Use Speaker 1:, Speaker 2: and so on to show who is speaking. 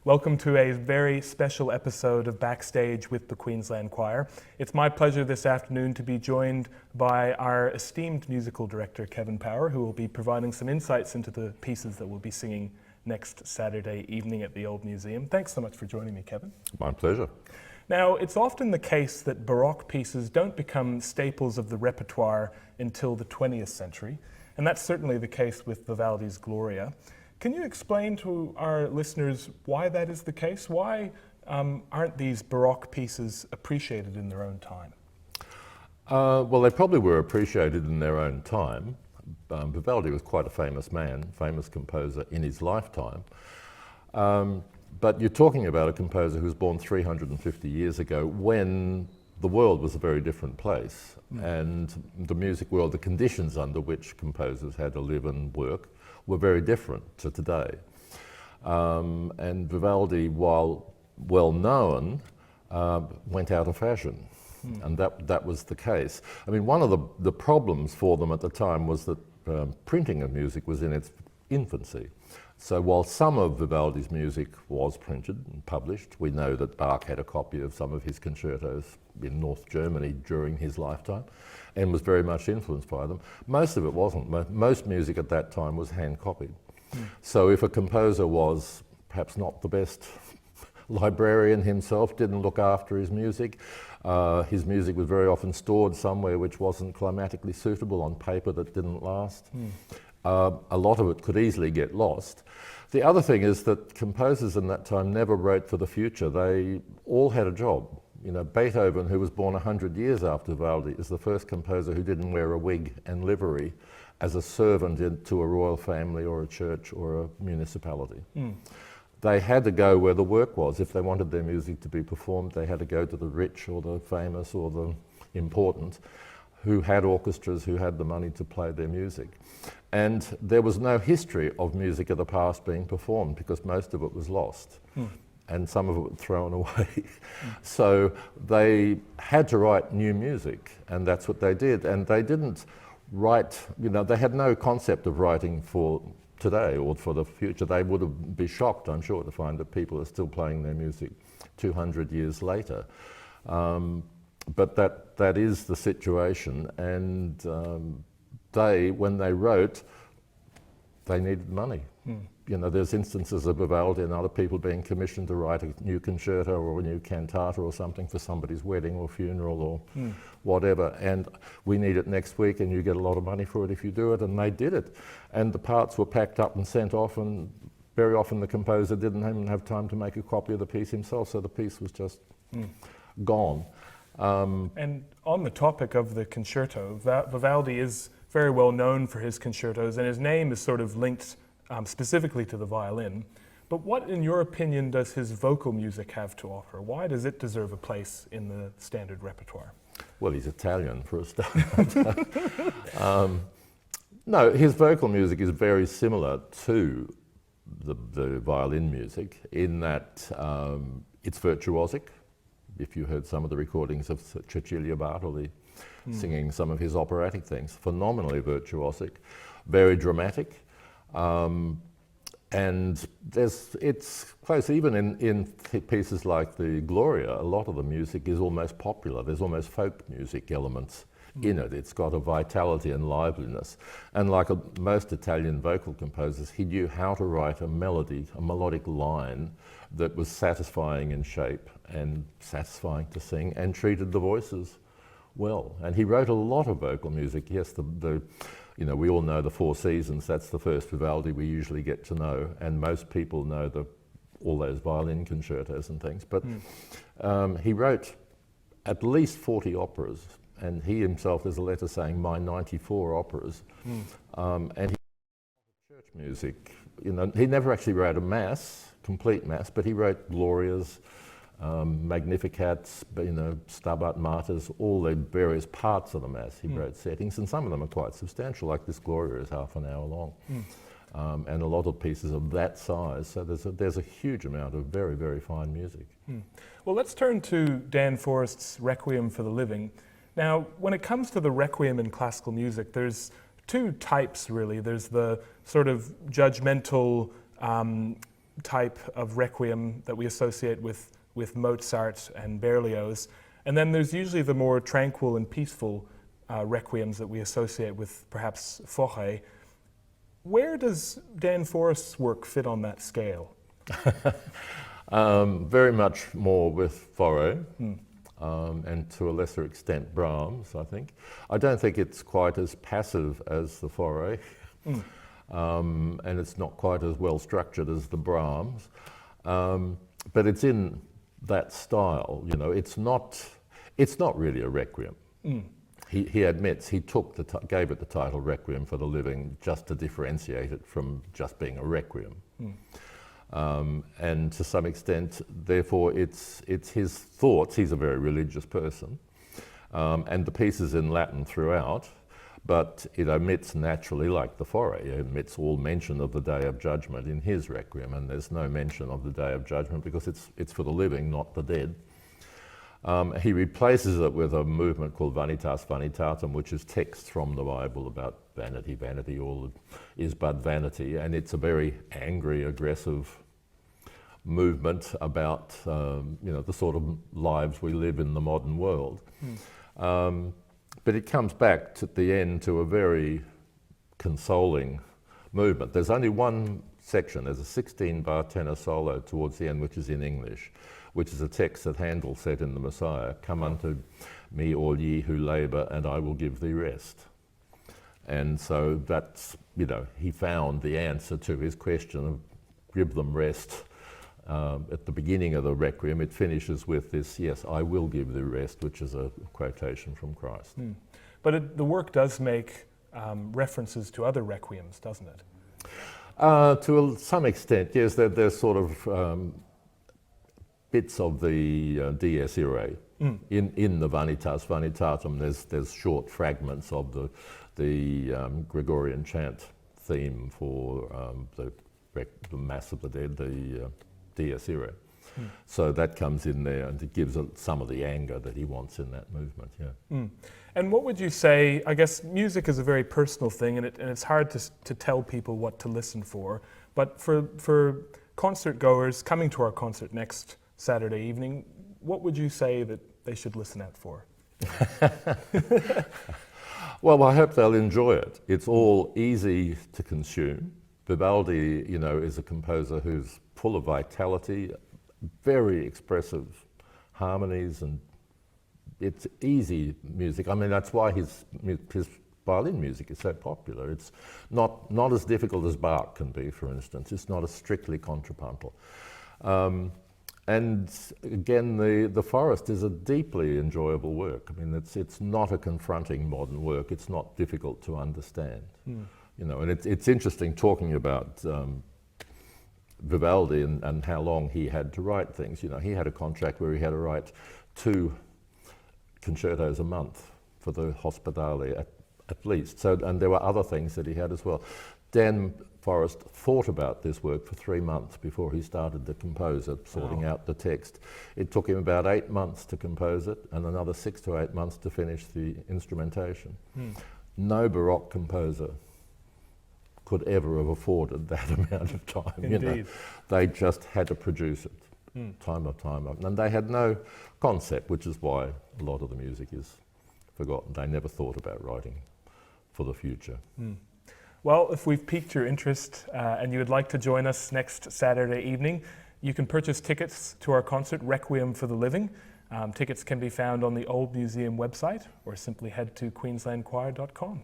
Speaker 1: Welcome to a very special episode of Backstage with the Queensland Choir. It's my pleasure this afternoon to be joined by our esteemed musical director, Kevin Power, who will be providing some insights into the pieces that we'll be singing next Saturday evening at the Old Museum. Thanks so much for joining me, Kevin.
Speaker 2: My pleasure.
Speaker 1: Now, it's often the case that Baroque pieces don't become staples of the repertoire until the 20th century, and that's certainly the case with Vivaldi's Gloria. Can you explain to our listeners why that is the case? Why aren't these Baroque pieces appreciated in their own time?
Speaker 2: Well, they probably were appreciated in their own time. Vivaldi was quite a famous man, famous composer in his lifetime. But you're talking about a composer who was born 350 years ago when the world was a very different place. And the music world, the conditions under which composers had to live and work were very different to today. And Vivaldi, while well known, went out of fashion. And that was the case. I mean, one of the problems for them at the time was that printing of music was in its infancy. So while some of Vivaldi's music was printed and published, we know that Bach had a copy of some of his concertos in North Germany during his lifetime and was very much influenced by them. Most of it wasn't. Most music at that time was hand-copied. So if a composer was perhaps not the best librarian himself, didn't look after his music was very often stored somewhere which wasn't climatically suitable, on paper that didn't last. A lot of it could easily get lost. The other thing is that composers in that time never wrote for the future. They all had a job. You know, Beethoven, who was born 100 years after Vivaldi, is the first composer who didn't wear a wig and livery as a servant to a royal family or a church or a municipality. They had to go where the work was. If they wanted their music to be performed, they had to go to the rich or the famous or the important, who had orchestras, who had the money to play their music. And there was no history of music of the past being performed because most of it was lost. And some of it was thrown away. So they had to write new music, and that's what they did. And they didn't write, they had no concept of writing for today or for the future. They would be shocked, I'm sure, to find that people are still playing their music 200 years later. But that is the situation, and when they wrote, they needed money. There's instances of Vivaldi and other people being commissioned to write a new concerto or a new cantata or something for somebody's wedding or funeral or whatever, and we need it next week and you get a lot of money for it if you do it, and they did it. And the parts were packed up and sent off, and very often the composer didn't even have time to make a copy of the piece himself, so the piece was just gone.
Speaker 1: And on the topic of the concerto, Vivaldi is very well known for his concertos, and his name is sort of linked specifically to the violin. But what, in your opinion, does his vocal music have to offer? Why does it deserve a place in the standard repertoire?
Speaker 2: Well, he's Italian for a start. No, his vocal music is very similar to the violin music in that it's virtuosic. If you heard some of the recordings of Cecilia Bartoli singing some of his operatic things, phenomenally virtuosic, very dramatic, and it's close. Even in pieces like the Gloria, a lot of the music is almost popular. There's almost folk music elements in it. It's got a vitality and liveliness. And like most Italian vocal composers, he knew how to write a melody, a melodic line that was satisfying in shape and satisfying to sing, and treated the voices well. And he wrote a lot of vocal music. Yes, we all know the Four Seasons. That's the first Vivaldi we usually get to know, and most people know all those violin concertos and things. But he wrote at least 40 operas, and he himself, there's a letter saying, my 94 operas. And he wrote church music. He never actually wrote a mass, complete mass, but he wrote Glorias, Magnificats, Stabat Maters, all the various parts of the Mass. He wrote settings, and some of them are quite substantial, like this Gloria is half an hour long. And a lot of pieces of that size, so there's a huge amount of very, very fine music.
Speaker 1: Well, let's turn to Dan Forrest's Requiem for the Living. Now, when it comes to the Requiem in classical music, there's two types, really. There's the sort of judgmental type of requiem that we associate with Mozart and Berlioz. And then there's usually the more tranquil and peaceful requiems that we associate with perhaps Fauré. Where does Dan Forrest's work fit on that scale?
Speaker 2: Very much more with Fauré, and to a lesser extent Brahms, I think. I don't think it's quite as passive as the Fauré, and it's not quite as well structured as the Brahms, but it's in that style. You know, it's not really a requiem. He admits he gave it the title Requiem for the Living just to differentiate it from just being a requiem. And to some extent, therefore, it's his thoughts. He's a very religious person, and the piece is in Latin throughout, but it omits naturally, like the Fauré, it omits all mention of the Day of Judgment in his Requiem, and there's no mention of the Day of Judgment because it's for the living, not the dead. He replaces it with a movement called Vanitas Vanitatum, which is text from the Bible about vanity, vanity, all is but vanity, and it's a very angry, aggressive movement about the sort of lives we live in the modern world. But it comes back at the end to a very consoling movement. There's only one section, there's a 16-bar tenor solo towards the end, which is in English, which is a text that Handel said in the Messiah, "Come unto me, all ye who labour, and I will give thee rest." And so that's, he found the answer to his question of give them rest. At the beginning of the Requiem, it finishes with this, "Yes, I will give thee rest," which is a quotation from Christ.
Speaker 1: But the work does make references to other requiems, doesn't it?
Speaker 2: To some extent, yes. There's sort of bits of the Dies Irae in the Vanitas Vanitatum. There's short fragments of the Gregorian chant theme for the Mass of the Dead, the Dies Irae. So that comes in there, and it gives some of the anger that he wants in that movement. Yeah.
Speaker 1: And what would you say? I guess music is a very personal thing, and it's hard to tell people what to listen for. But for concert goers coming to our concert next Saturday evening, what would you say that they should listen out for?
Speaker 2: Well, I hope they'll enjoy it. It's all easy to consume. Vivaldi, is a composer who's full of vitality, very expressive harmonies, and it's easy music. I mean, that's why his violin music is so popular. It's not as difficult as Bach can be, for instance. It's not as strictly contrapuntal. And again, the Forest is a deeply enjoyable work. I mean, it's not a confronting modern work. It's not difficult to understand. And it's interesting talking about Vivaldi and how long he had to write things. He had a contract where he had to write 2 concertos a month for the Hospitale at least. So, and there were other things that he had as well. Dan Forrest thought about this work for 3 months before he started to compose it, sorting out the text. It took him about 8 months to compose it, and another 6 to 8 months to finish the instrumentation. No Baroque composer could ever have afforded that amount of time.
Speaker 1: Indeed.
Speaker 2: They just had to produce it time after time, and they had no concept, which is why a lot of the music is forgotten. They never thought about writing for the future.
Speaker 1: Well, if we've piqued your interest and you would like to join us next Saturday evening, you can purchase tickets to our concert, Requiem for the Living. Tickets can be found on the Old Museum website, or simply head to queenslandchoir.com.